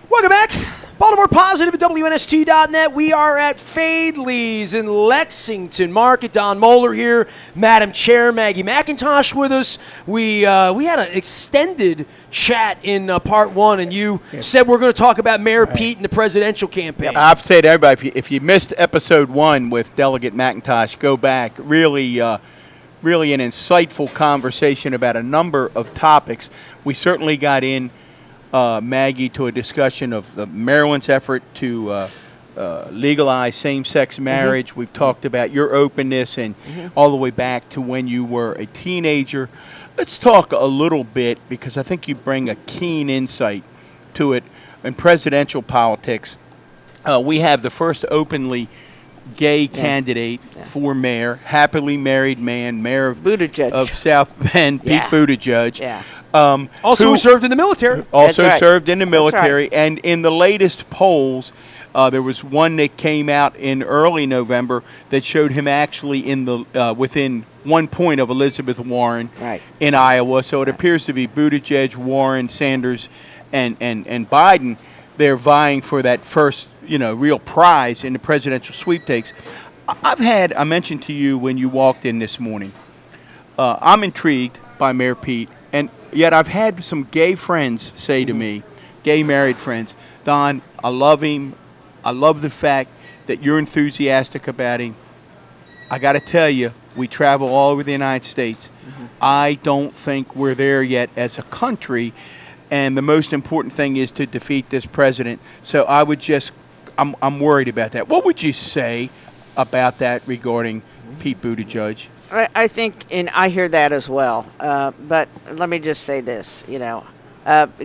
Welcome back. Baltimore Positive at WNST.net. We are at Fadley's in Lexington Market. Don Moeller here, Madam Chair Maggie McIntosh with us. We had an extended chat in part one, and you said we're going to talk about Mayor Pete and the presidential campaign. I've said to everybody, if you missed episode 1 with Delegate McIntosh, go back. Really an insightful conversation about a number of topics. We certainly got in, Maggie, to a discussion of the Maryland's effort to legalize same-sex marriage. We've talked about your openness and all the way back to when you were a teenager. Let's talk a little bit, because I think you bring a keen insight to it in presidential politics. We have the first openly gay candidate for mayor, happily married man, mayor of South Bend, Pete Buttigieg. Yeah. Also served in the military. Served in the military. And in the latest polls, there was one that came out in early November that showed him actually in the within 1 point of Elizabeth Warren in Iowa. So it appears to be Buttigieg, Warren, Sanders, and Biden. They're vying for that first, real prize in the presidential sweepstakes. I mentioned to you when you walked in this morning, I'm intrigued by Mayor Pete. And yet I've had some gay friends say to me, gay married friends, Don, I love him. I love the fact that you're enthusiastic about him. I got to tell you, we travel all over the United States. I don't think we're there yet as a country. And the most important thing is to defeat this president. So I'm worried about that. What would you say about that regarding Pete Buttigieg? I think, and I hear that as well. But let me just say this,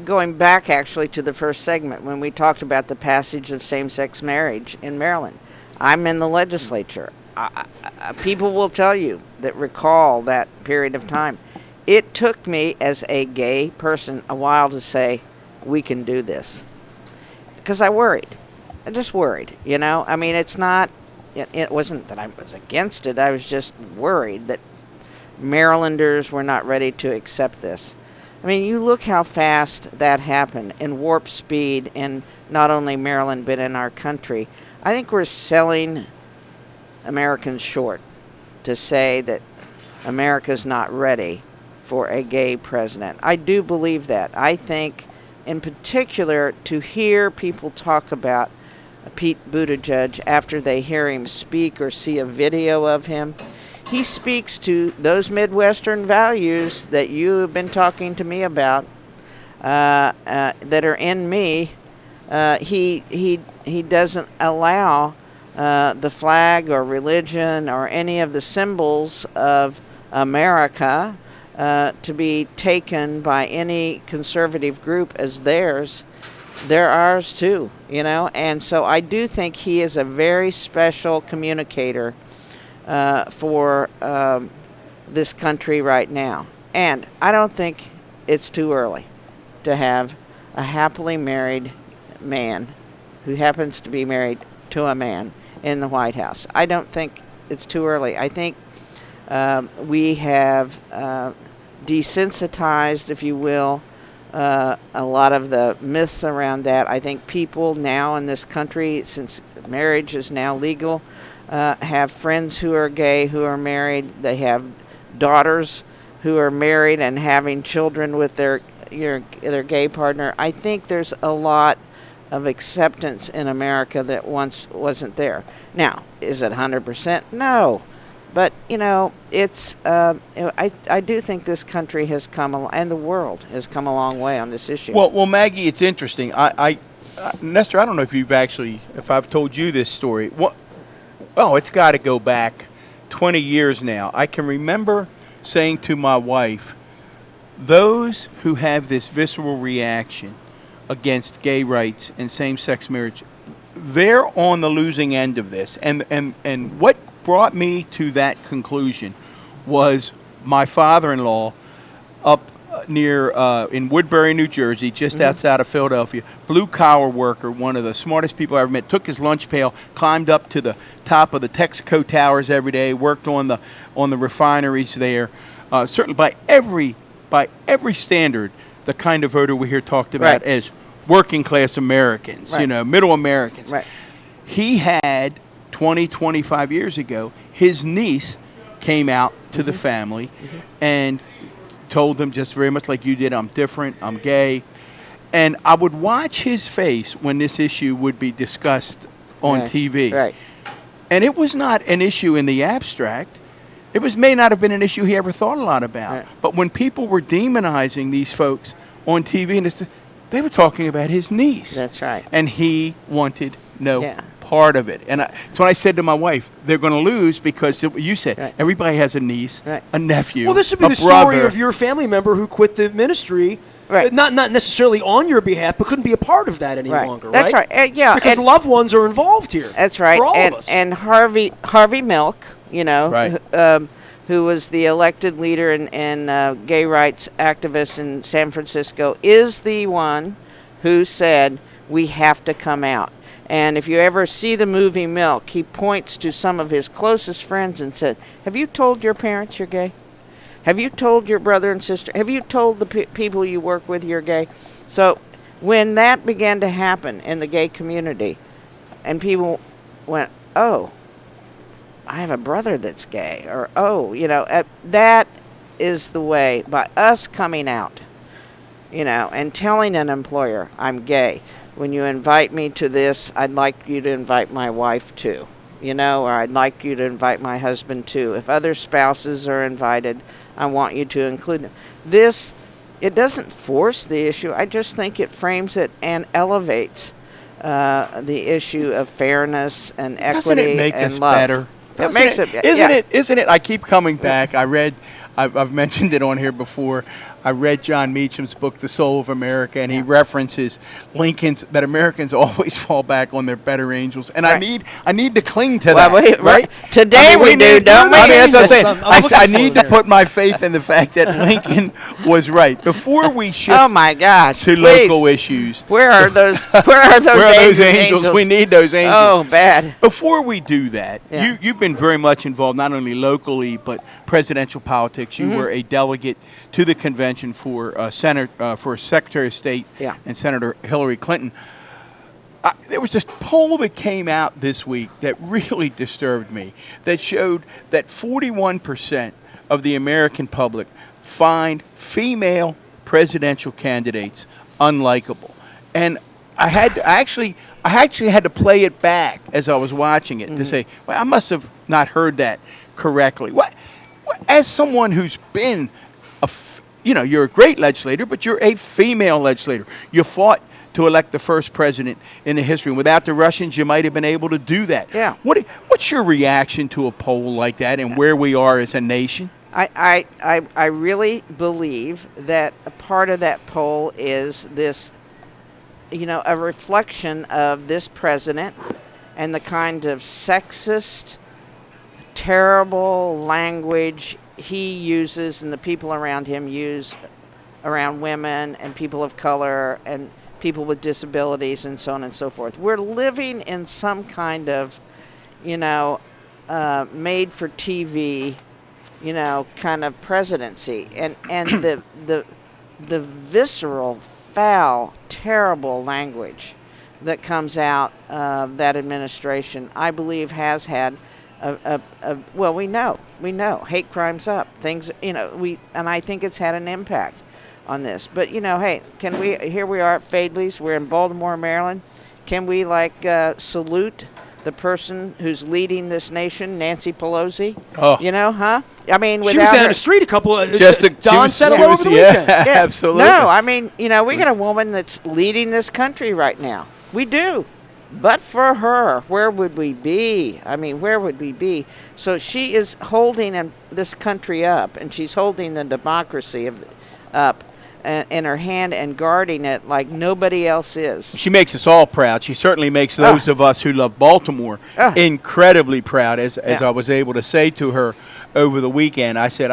going back actually to the first segment when we talked about the passage of same-sex marriage in Maryland. I'm in the legislature. People will tell you that recall that period of time. It took me as a gay person a while to say, we can do this. Because I worried. I just worried, I mean, it's not. It wasn't that I was against it. I was just worried that Marylanders were not ready to accept this. I mean, you look how fast that happened in warp speed in not only Maryland but in our country. I think we're selling Americans short to say that America's not ready for a gay president. I do believe that. I think, in particular, to hear people talk about Pete Buttigieg after they hear him speak or see a video of him, he speaks to those Midwestern values that you have been talking to me about that are in me. He doesn't allow the flag or religion or any of the symbols of America to be taken by any conservative group as theirs. They're ours too, and so I do think he is a very special communicator for this country right now. And I don't think it's too early to have a happily married man who happens to be married to a man in the White House. I don't think it's too early. I think we have desensitized, if you will, a lot of the myths around that. I think people now in this country, since marriage is now legal, have friends who are gay, who are married. They have daughters who are married and having children with their gay partner. I think there's a lot of acceptance in America that once wasn't there. Now, is it 100%? No. But, it's I do think this country has come, and the world has come a long way on this issue. Well, Maggie, it's interesting. Nestor, I don't know if I've told you this story. It's got to go back 20 years now. I can remember saying to my wife, those who have this visceral reaction against gay rights and same-sex marriage, they're on the losing end of this. And what brought me to that conclusion was my father-in-law up near in Woodbury, New Jersey, just outside of Philadelphia, blue-collar worker, one of the smartest people I ever met, took his lunch pail, climbed up to the top of the Texaco towers every day, worked on the refineries there. Certainly by every standard, the kind of voter we hear talked about as working class Americans, Right. middle Americans. Right. He had 20, 25 years ago, his niece came out to the family and told them just very much like you did, I'm different, I'm gay. And I would watch his face when this issue would be discussed on TV. Right. And it was not an issue in the abstract. It may not have been an issue he ever thought a lot about. Right. But when people were demonizing these folks on TV, they were talking about his niece. That's right. And he wanted no part of it. And that's when I said to my wife, they're going to lose because you said everybody has a niece, a nephew, well, this would be the story of your family member who quit the ministry. Right. Not necessarily on your behalf, but couldn't be a part of that any longer, right? That's right. Yeah. Because loved ones are involved here. That's right. For all of us. And Harvey Milk, who was the elected leader and gay rights activist in San Francisco, is the one who said, we have to come out. And if you ever see the movie Milk, he points to some of his closest friends and said, have you told your parents you're gay? Have you told your brother and sister? Have you told the people you work with you're gay? So when that began to happen in the gay community, and people went, oh, I have a brother that's gay, or, that is the way, by us coming out, and telling an employer, I'm gay. When you invite me to this, I'd like you to invite my wife too, or I'd like you to invite my husband too. If other spouses are invited, I want you to include them. It doesn't force the issue. I just think it frames it and elevates the issue of fairness and equity. Doesn't it make and us love. better? It makes it. Isn't it? I keep coming back. I've mentioned it on here before. I read John Meacham's book, The Soul of America, and he references that Americans always fall back on their better angels, and I need to cling to that. Right? Today we do, don't we? That's what I'm saying. I need to put my faith in the fact that Lincoln was right. Before we shift to local issues, where are those? Where are those angels? We need those angels. Oh, bad. Before we do that, you've been very much involved, not only locally but presidential politics. You were a delegate to the convention for for Secretary of State and Senator Hillary Clinton. There was this poll that came out this week that really disturbed me, that showed that 41% of the American public find female presidential candidates unlikable. And I actually had to play it back as I was watching it to say, well, I must have not heard that correctly. What as someone who's been you're a great legislator, but you're a female legislator. You fought to elect the first president in the history. And without the Russians, you might have been able to do that. Yeah. What's your reaction to a poll like that and where we are as a nation? I really believe that a part of that poll is this, a reflection of this president and the kind of sexist, terrible language he uses and the people around him use around women and people of color and people with disabilities and so on and so forth. We're living in some kind of, made for TV, kind of presidency. And the visceral, foul, terrible language that comes out of that administration, I believe has had we know hate crimes up things, and I think it's had an impact on this. But hey, here we are at Fadley's, we're in Baltimore, Maryland. Can we salute the person who's leading this nation, Nancy Pelosi? Oh. I mean, she was down the street a couple of Don said it over the weekend. Absolutely. No, I mean, we got a woman that's leading this country right now. We do. But for her, where would we be? I mean, where would we be? So she is holding this country up, and she's holding the democracy up in her hand and guarding it like nobody else is. She makes us all proud. She certainly makes those of us who love Baltimore incredibly proud, as I was able to say to her over the weekend. I said,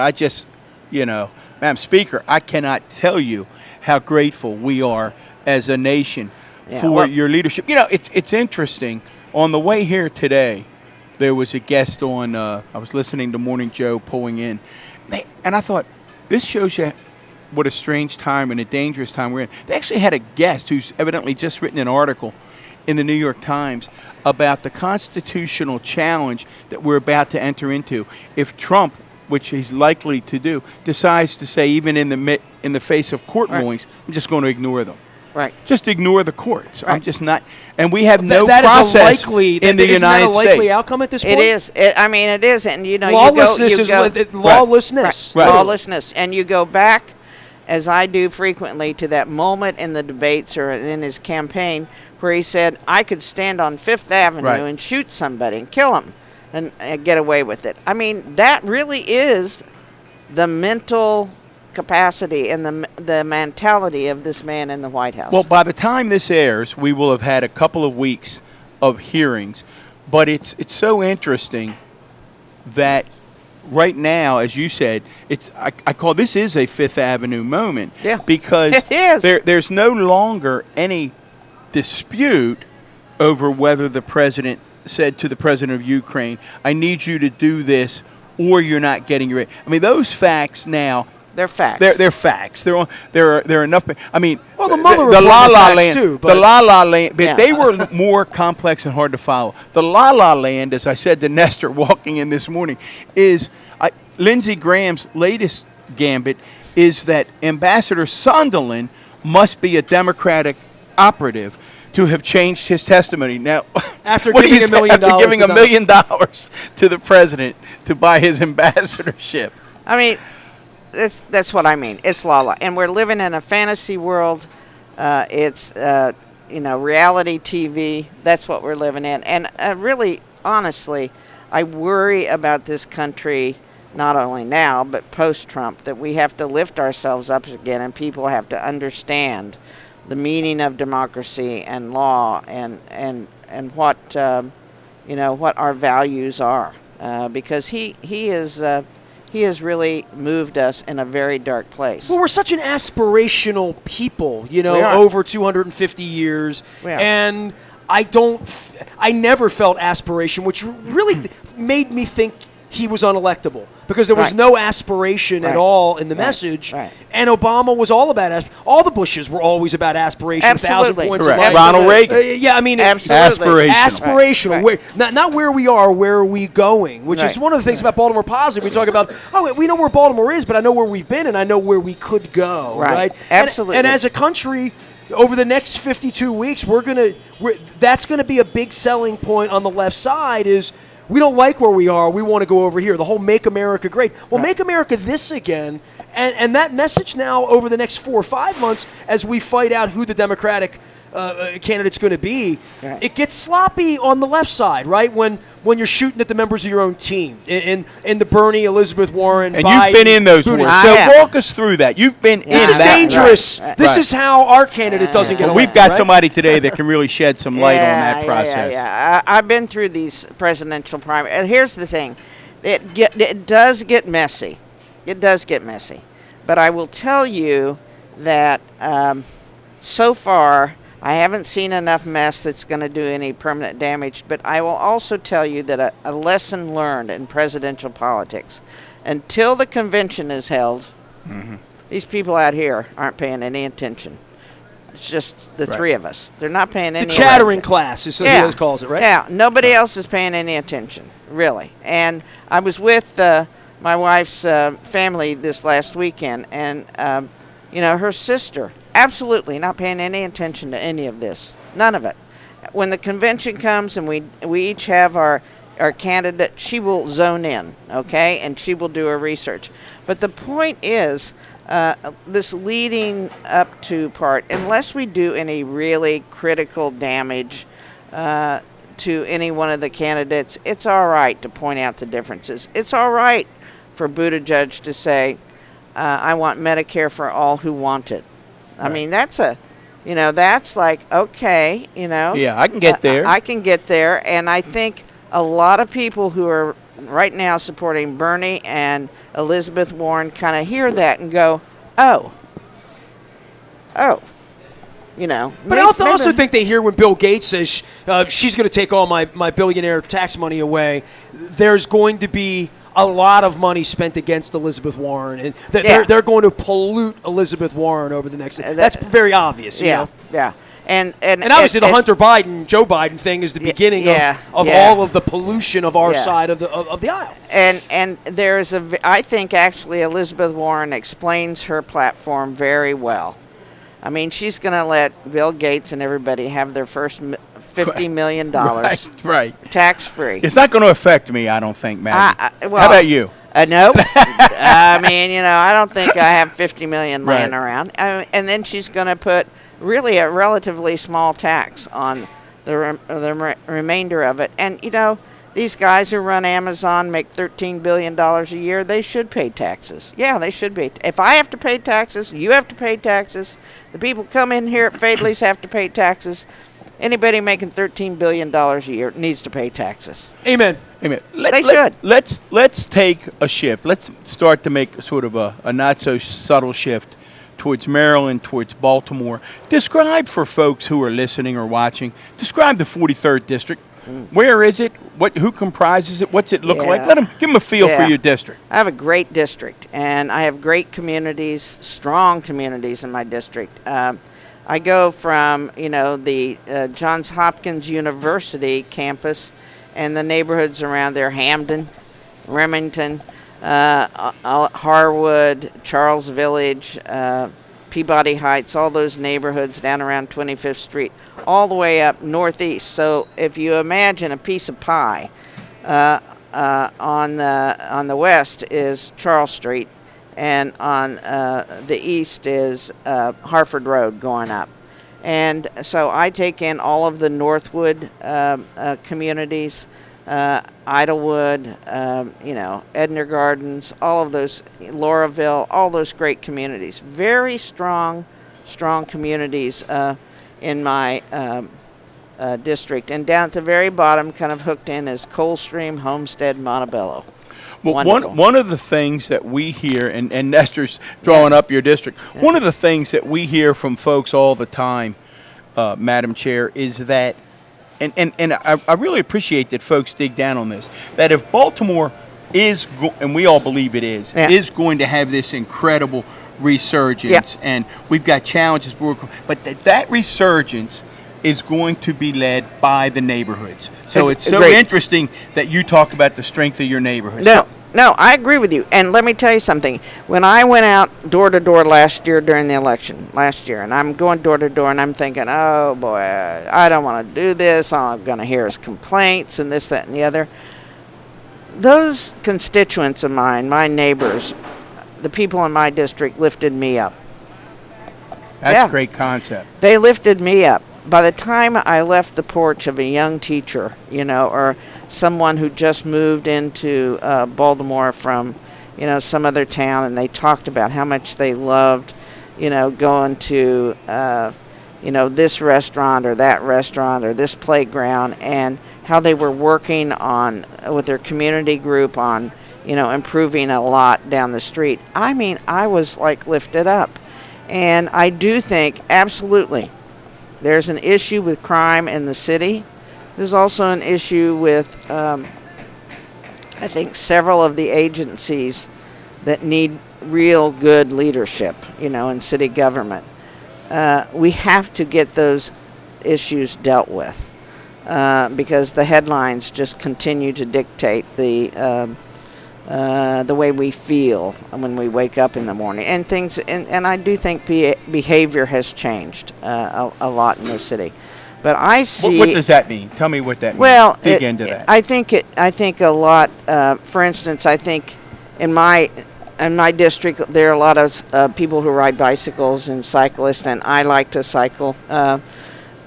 Madam Speaker, I cannot tell you how grateful we are as a nation for your leadership. It's interesting. On the way here today, there was a guest on, I was listening to Morning Joe pulling in, and I thought, this shows you what a strange time and a dangerous time we're in. They actually had a guest who's evidently just written an article in the New York Times about the constitutional challenge that we're about to enter into if Trump, which he's likely to do, decides to say, even in the face of court rulings, I'm just going to ignore them. Right. Just ignore the courts. Right. I'm just not. And we have no that process is a likely, in the isn't United that a likely States. outcome at this point? It is. I mean, it is. And, you know, lawlessness you go, is lawlessness. Right. Lawlessness. And you go back, as I do frequently, to that moment in the debates or in his campaign where he said, I could stand on Fifth Avenue and shoot somebody and kill him and get away with it. I mean, that really is the mental capacity and the mentality of this man in the White House. Well, by the time this airs, we will have had a couple of weeks of hearings. But it's so interesting that right now, as you said, I call this is a Fifth Avenue moment. Yeah, because it is. There's no longer any dispute over whether the president said to the president of Ukraine, I need you to do this or you're not getting your aid. I mean, those facts now, they're facts. They're facts. There are enough. I mean, Well, the Mueller the report La was La facts Land, too, the La La Land, but Yeah. they were more complex and hard to follow. The La La Land, as I said to Nestor walking in this morning, is Lindsey Graham's latest gambit is that Ambassador Sondland must be a Democratic operative to have changed his testimony. Now, After what do giving you $1 say million after giving to $1 million to the president to buy his ambassadorship? I mean, that's what I mean. It's la-la. And we're living in a fantasy world. It's, reality TV. That's what we're living in. And really, honestly, I worry about this country not only now, but post-Trump, that we have to lift ourselves up again and people have to understand the meaning of democracy and law and what, what our values are. Because he has really moved us in a very dark place. Well, we're such an aspirational people, We are. over 250 years. We are. And I never felt aspiration, which really made me think he was unelectable because there was Right. no aspiration at Right. all in the Right. message. Right. And Obama was all about all the Bushes were always about aspiration, 1,000 Absolutely. points Correct. of light. Ronald Reagan. Yeah, I mean, Absolutely. aspirational. Right. Where, not where we are, where are we going? Which is Right. one of the things about Baltimore Positive. We talk about, we know where Baltimore is, but I know where we've been and I know where we could go. Right. And- Absolutely. And as a country, over the next 52 weeks, that's gonna be a big selling point on the left side. Is we don't like where we are. We want to go over here. The whole "Make America Great." Well, Right. make America this again. And that message now over the next 4 or 5 months, as we fight out who the Democratic candidate's going to be, Right. it gets sloppy on the left side, right? When you're shooting at the members of your own team in the Bernie, Elizabeth Warren, And Biden, you've been in those Buttigieg. wars. I So have. walk us through that. You've been in This is that. dangerous. Right. This Right. is how our candidate doesn't get Well, elected. we've got right? somebody today that can really shed some light on that process. Yeah. I've been through these presidential primaries. And here's the thing. It does get messy. It does get messy. But I will tell you that so far, I haven't seen enough mess that's going to do any permanent damage. But I will also tell you that a lesson learned in presidential politics, until the convention is held, these people out here aren't paying any attention. It's just the three of us. They're not paying any The chattering attention. class is what he always calls it, right? Yeah, nobody else is paying any attention, really. And I was with my wife's family this last weekend, and her sister, absolutely not paying any attention to any of this, none of it. When the convention comes and we each have our candidate, she will zone in, okay, and she will do her research. But the point is, this leading up to part, unless we do any really critical damage to any one of the candidates, it's all right to point out the differences. It's all right for Buttigieg to say, I want Medicare for all who want it. I mean, that's like, okay, Yeah, I can get there. I can get there, and I think a lot of people who are right now supporting Bernie and Elizabeth Warren kind of hear that and go, oh. But I also think they hear when Bill Gates says she's going to take all my billionaire tax money away, there's going to be a lot of money spent against Elizabeth Warren, and Yeah. they're going to pollute Elizabeth Warren over the next. That's very obvious. You know? Yeah. And obviously the Hunter Biden, Joe Biden thing is the beginning of all of the pollution of our side of the aisle. And there's I think actually Elizabeth Warren explains her platform very well. I mean, she's going to let Bill Gates and everybody have their first $50 million Right. tax-free. It's not going to affect me, I don't think, Maggie. Well, how about you? No. I mean, I don't think I have $50 million laying Right. around. And then she's going to put really a relatively small tax on the remainder of it. And, these guys who run Amazon make $13 billion a year. They should pay taxes. Yeah, they should be. If I have to pay taxes, you have to pay taxes. The people come in here at Fadley's have to pay taxes. Anybody making $13 billion a year needs to pay taxes. Amen. Amen. They should. Let's take a shift. Let's start to make sort of a not so subtle shift towards Maryland, towards Baltimore. Describe for folks who are listening or watching, describe the 43rd District. Where is it? Who comprises it? What's it look like? Give them a feel for your district. I have a great district, and I have great communities, strong communities in my district. I go from, the Johns Hopkins University campus and the neighborhoods around there, Hamden, Remington, Harwood, Charles Village, Peabody Heights, all those neighborhoods down around 25th Street, all the way up northeast. So if you imagine a piece of pie, on the west is Charles Street, and on the east is Harford Road going up. And so I take in all of the Northwood communities, Idlewood, Edna Gardens, all of those, Lauraville, all those great communities. Very strong communities in my district. And down at the very bottom, kind of hooked in, is Coldstream, Homestead, Montebello. Well, one of the things that we hear, and Nestor's drawing up your district, one of the things that we hear from folks all the time, Madam Chair, is that, and I really appreciate that folks dig down on this, that if Baltimore is, and we all believe it is going to have this incredible resurgence, and we've got challenges, but that resurgence is going to be led by the neighborhoods. So it's so interesting that you talk about the strength of your neighborhoods. No, I agree with you. And let me tell you something. When I went out door to door last year during the election, and I'm going door to door, and I'm thinking, oh boy, I don't want to do this. All I'm going to hear is complaints and this, that, and the other. Those constituents of mine, my neighbors, the people in my district lifted me up. That's a great concept. They lifted me up. By the time I left the porch of a young teacher, or someone who just moved into Baltimore from, some other town, and they talked about how much they loved, going to, this restaurant or that restaurant or this playground, and how they were working on, with their community group on, improving a lot down the street. I mean, I was like lifted up. And I do think, absolutely, there's an issue with crime in the city. There's also an issue with, I think, several of the agencies that need real good leadership, in city government. We have to get those issues dealt with because the headlines just continue to dictate the way we feel when we wake up in the morning, and things. And I do think behavior has changed a lot in the city. But I see. What does that mean? Tell me what that means. Well, dig into that. I think a lot. For instance, I think in my district there are a lot of people who ride bicycles and cyclists, and I like to cycle.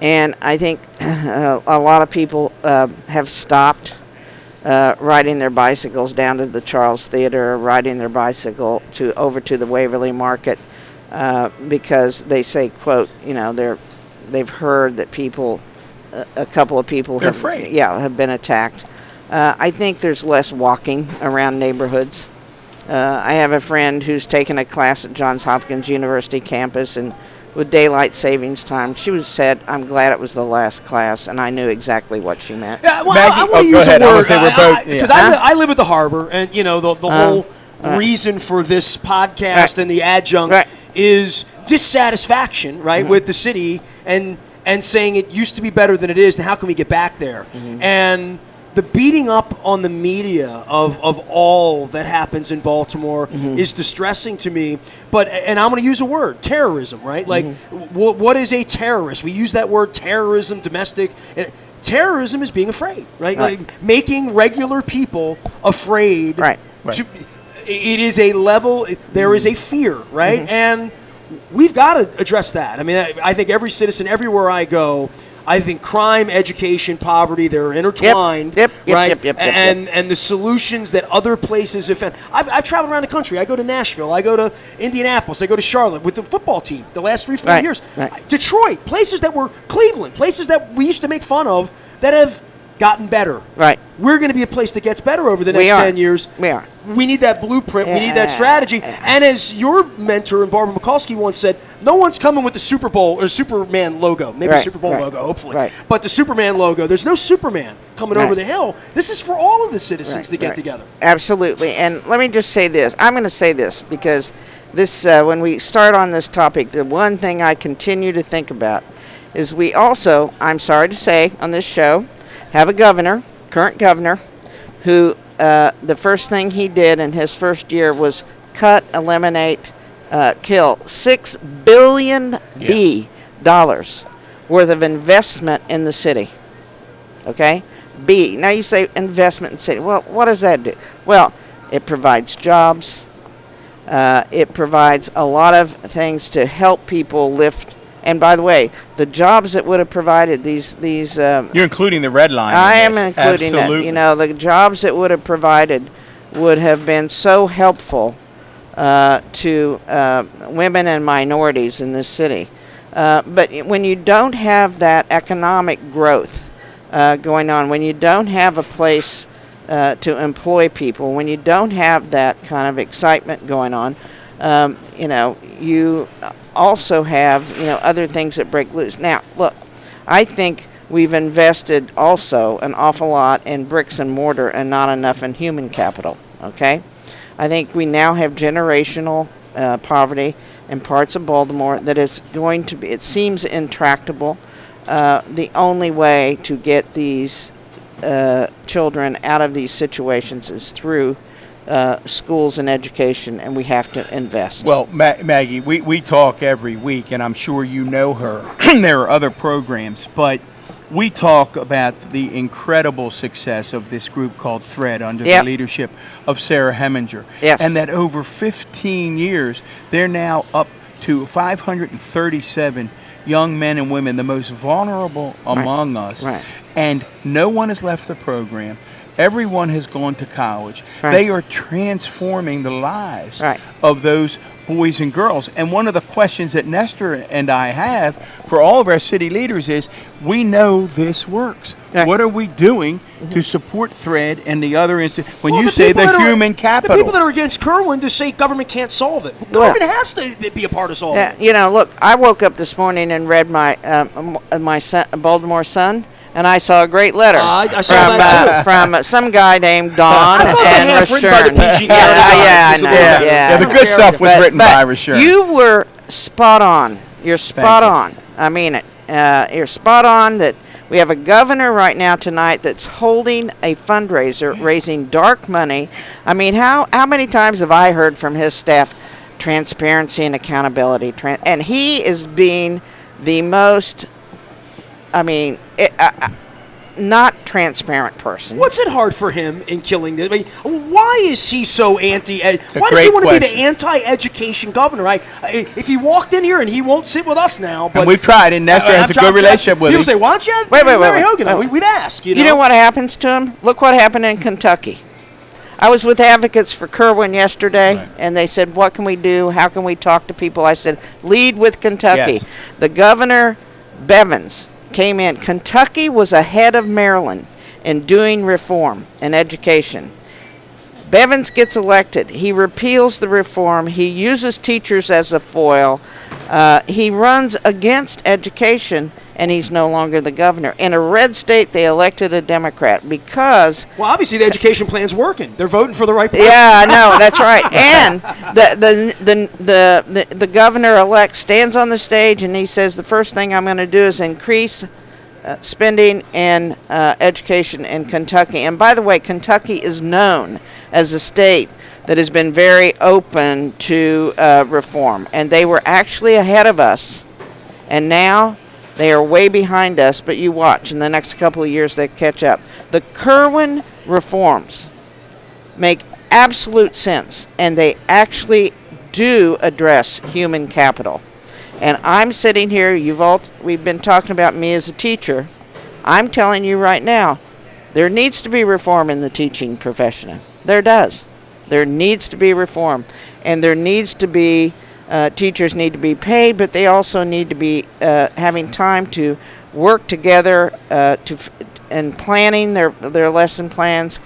And I think a lot of people have stopped riding their bicycles down to the Charles Theater, riding their bicycle over to the Waverly Market, because they say, quote, they've heard that a couple of people They're afraid. have been attacked. I think there's less walking around neighborhoods. I have a friend who's taken a class at Johns Hopkins University campus, and with daylight savings time. She said, "I'm glad it was the last class," and I knew exactly what she meant. Yeah, well, Maggie, I want to go use ahead. a I wanna word say we're both- because yeah. I live at the harbor, and the whole reason for this podcast and the adjunct is dissatisfaction, right, with the city and saying it used to be better than it is, and how can we get back there? And the beating up on the media of all that happens in Baltimore is distressing to me. And I'm going to use a word, terrorism, right? Like, what is a terrorist? We use that word terrorism, domestic. Terrorism is being afraid, right? Like making regular people afraid. Right. It is a level, there is a fear, right? And we've got to address that. I mean, I think every citizen, everywhere I go, I think crime, education, poverty, they're intertwined, right? And the solutions that other places have found. I've traveled around the country. I go to Nashville. I go to Indianapolis. I go to Charlotte with the football team the last 3-4 years. Detroit, places that were Cleveland, places that we used to make fun of that have gotten better. Right. We're going to be a place that gets better over the next 10 years. We are. We need that blueprint. We need that strategy. And as your mentor, Barbara Mikulski, once said, no one's coming with the Super Bowl or Superman logo. Maybe Super Bowl logo, hopefully. But the Superman logo, there's no Superman coming over the hill. This is for all of the citizens to get together. Absolutely. And let me just say this. I'm going to say this because this, when we start on this topic, the one thing I continue to think about is we also, I'm sorry to say, on this show, have a governor, current governor, who the first thing he did in his first year was cut, eliminate, kill $6 billion dollars worth of investment in the city. Okay? Now you say investment in the city. Well, what does that do? Well, it provides jobs. It provides a lot of things to help people lift. And by the way, the jobs that would have provided these you're including the red line. I am including that. You know, the jobs that would have provided would have been so helpful to women and minorities in this city. But when you don't have that economic growth going on, when you don't have a place to employ people, when you don't have that kind of excitement going on, you also have, other things that break loose. Now, look, I think we've invested also an awful lot in bricks and mortar and not enough in human capital, okay? I think we now have generational poverty in parts of Baltimore that is going to be, it seems intractable. The only way to get these children out of these situations is through schools and education, and we have to invest. Well, Maggie, we talk every week, and I'm sure you know her. There are other programs, but we talk about the incredible success of this group called Thread under the leadership of Sarah Heminger. Yes. And that over 15 years, they're now up to 537 young men and women, the most vulnerable among us. Right. And no one has left the program. Everyone has gone to college. They are transforming the lives of those boys and girls. And one of the questions that Nestor and I have for all of our city leaders is, we know this works. What are we doing to support Thread and the other when you say the human capital? The people that are against Kerwin to say government can't solve it. Government has to be a part of solving it. Look, I woke up this morning and read my Baltimore Sun, and I saw a great letter I saw that too. From some guy named Don I thought and half written by the PG Yeah, the good stuff was written by Rashern. You were spot on. You're spot on. I mean it. You're spot on that we have a governor right now tonight that's holding a fundraiser, raising dark money. I mean, how many times have I heard from his staff, transparency and accountability? And he is being the most, not transparent person. What's it hard for him in killing this? I mean, why is he so anti? Why does he want to be the anti-education governor? Right? If he walked in here and he won't sit with us now, but and we've tried, and Nestor has a good relationship with him. People say, "Why don't you wait, Larry Hogan?" We'd ask. You know what happens to him? Look what happened in Kentucky. I was with Advocates for Kerwin yesterday, and they said, "What can we do? How can we talk to people?" I said, "Lead with Kentucky." Yes. The governor, Bevins, came in. Kentucky was ahead of Maryland in doing reform and education. Bevins gets elected. He repeals the reform. He uses teachers as a foil. He runs against education, and he's no longer the governor. In a red state, they elected a Democrat because... Well, obviously the education plan's working. They're voting for the right person. Yeah, I know, that's right. And the governor-elect stands on the stage, and he says, the first thing I'm going to do is increase spending in education in Kentucky. And by the way, Kentucky is known as a state that has been very open to reform. And they were actually ahead of us. And now they are way behind us, but you watch. In the next couple of years, they catch up. The Kirwan reforms make absolute sense, and they actually do address human capital. And I'm sitting here, we've been talking about me as a teacher. I'm telling you right now, there needs to be reform in the teaching profession. There does. There needs to be reform. And there needs to be, teachers need to be paid, but they also need to be having time to work together and planning their lesson plans,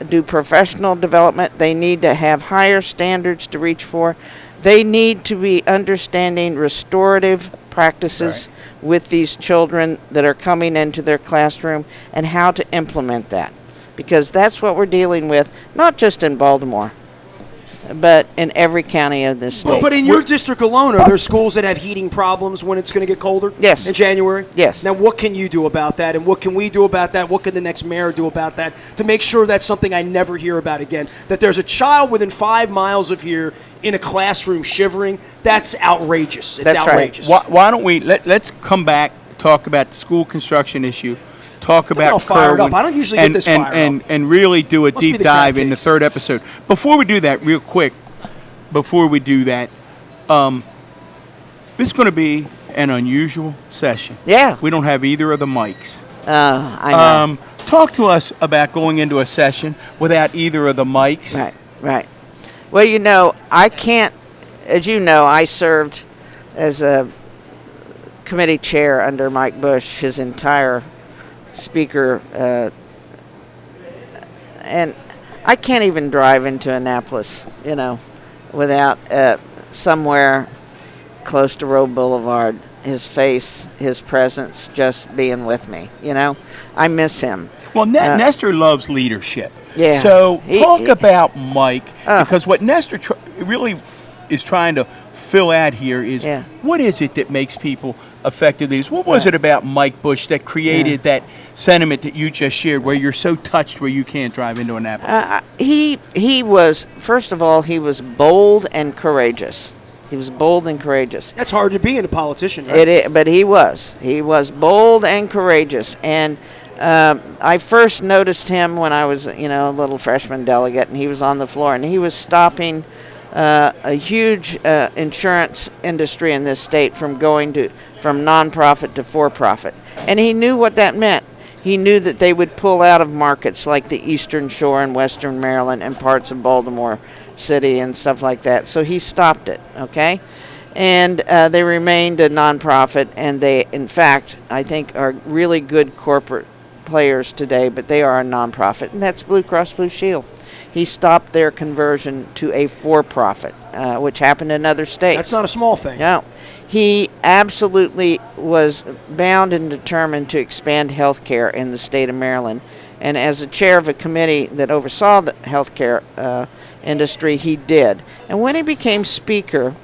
do professional development. They need to have higher standards to reach for. They need to be understanding restorative practices with these children that are coming into their classroom and how to implement that. Because that's what we're dealing with, not just in Baltimore, but in every county of this state. But in your district alone, are there schools that have heating problems when it's going to get colder? Yes. In January? Yes. Now, what can you do about that, and what can we do about that? What can the next mayor do about that to make sure that's something I never hear about again, that there's a child within 5 miles of here in a classroom shivering? That's outrageous. It's That's outrageous. right. Why don't we let's come back, talk about the school construction issue, talk all about fired Kirwan, up. I don't usually get this fired up. and really do a Must be deep the crab dive in the cakes. third episode. Before we do that, real quick, this is going to be an unusual session. Yeah. We don't have either of the mics. I know. Talk to us about going into a session without either of the mics. Right. Well, I can't, as you know, I served as a committee chair under Mike Bush, his entire speaker, and I can't even drive into Annapolis, without somewhere close to Road Boulevard, his face, his presence just being with me, I miss him. Well, Nestor loves leadership. Yeah. So talk about Mike, because what Nestor really is trying to fill out here is what is it that makes people effective leaders? What was it about Mike Bush that created that sentiment that you just shared, where you're so touched where you can't drive into Annapolis? He was, first of all, he was bold and courageous. He was bold and courageous. That's hard to be in a politician, right? But he was. He was bold and courageous. And I first noticed him when I was, a little freshman delegate, and he was on the floor, and he was stopping a huge insurance industry in this state from going from nonprofit to for-profit. And he knew what that meant. He knew that they would pull out of markets like the Eastern Shore and Western Maryland and parts of Baltimore City and stuff like that. So he stopped it, okay? And they remained a nonprofit, and they, in fact, I think are really good corporate players today, but they are a nonprofit, and that's Blue Cross Blue Shield. He stopped their conversion to a for-profit, which happened in other states. That's not a small thing. No. He absolutely was bound and determined to expand health care in the state of Maryland. And as a chair of a committee that oversaw the health care industry, he did. And when he became speaker,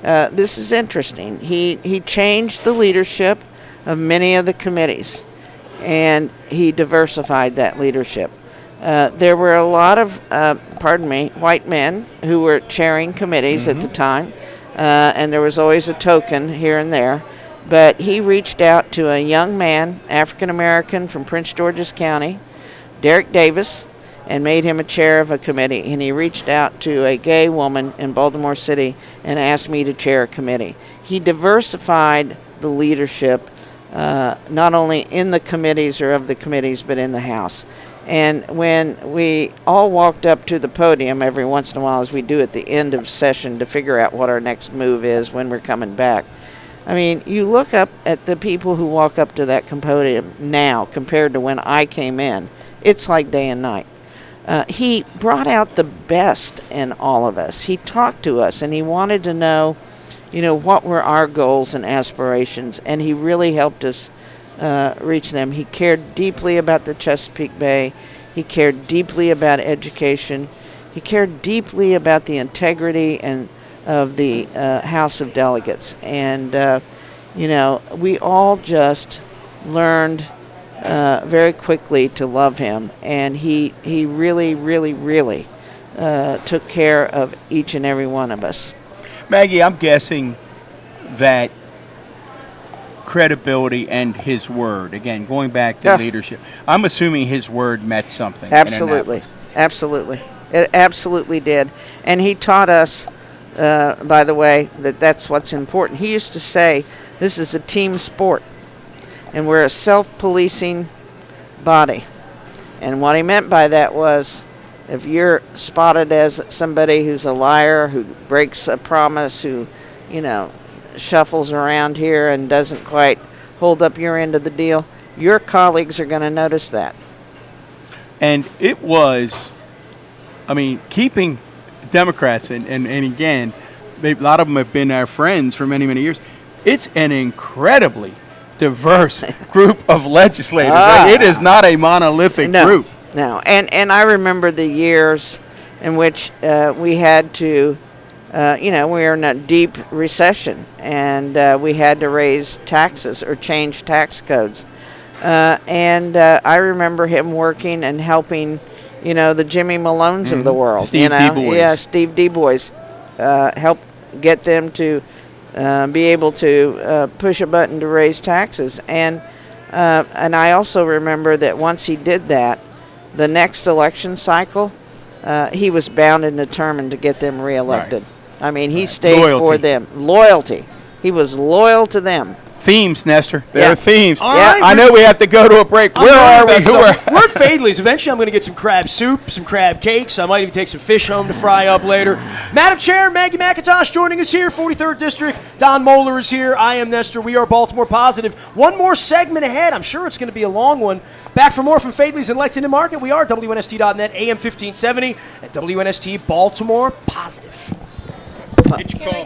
this is interesting. He changed the leadership of many of the committees, and he diversified that leadership. There were a lot of, white men who were chairing committees at the time, and there was always a token here and there. But he reached out to a young man, African American from Prince George's County, Derek Davis, and made him a chair of a committee. And he reached out to a gay woman in Baltimore City and asked me to chair a committee. He diversified the leadership, not only in the committees or of the committees, but in the House. And when we all walked up to the podium every once in a while, as we do at the end of session to figure out what our next move is when we're coming back, I mean, you look up at the people who walk up to that podium now compared to when I came in, it's like day and night. he brought out the best in all of us. He talked to us, and he wanted to know, what were our goals and aspirations, and he really helped us reach them. He cared deeply about the Chesapeake Bay. He cared deeply about education. He cared deeply about the integrity and of the House of Delegates. And, we all just learned very quickly to love him. And he really, really, really took care of each and every one of us. Maggie, I'm guessing that credibility and his word, again, going back to leadership, I'm assuming his word meant something. Absolutely. Absolutely. It absolutely did. And he taught us, by the way, that's what's important. He used to say, this is a team sport, and we're a self-policing body. And what he meant by that was, if you're spotted as somebody who's a liar, who breaks a promise, who, shuffles around here and doesn't quite hold up your end of the deal, your colleagues are going to notice that. And it was, keeping Democrats, and again, a lot of them have been our friends for many, many years. It's an incredibly diverse group of legislators. It is not a monolithic group. No, and I remember the years in which we had to, we were in a deep recession, and we had to raise taxes or change tax codes. And I remember him working and helping, the Jimmy Malones of the world. Steve D. Boys. Yeah, Steve D. Boys. Help get them to be able to push a button to raise taxes. And I also remember that once he did that, the next election cycle, he was bound and determined to get them reelected. Right. He stayed for them. Loyalty. He was loyal to them. Themes, Nestor. There are themes. All right, I know we have to go to a break. Where are we? We're at Fadley's. Eventually, I'm going to get some crab soup, some crab cakes. I might even take some fish home to fry up later. Madam Chair, Maggie McIntosh joining us here, 43rd District. Don Moeller is here. I am Nestor. We are Baltimore Positive. One more segment ahead. I'm sure it's going to be a long one. Back for more from Fadley's in Lexington Market. We are WNST.net, AM 1570, at WNST Baltimore Positive. Get your call.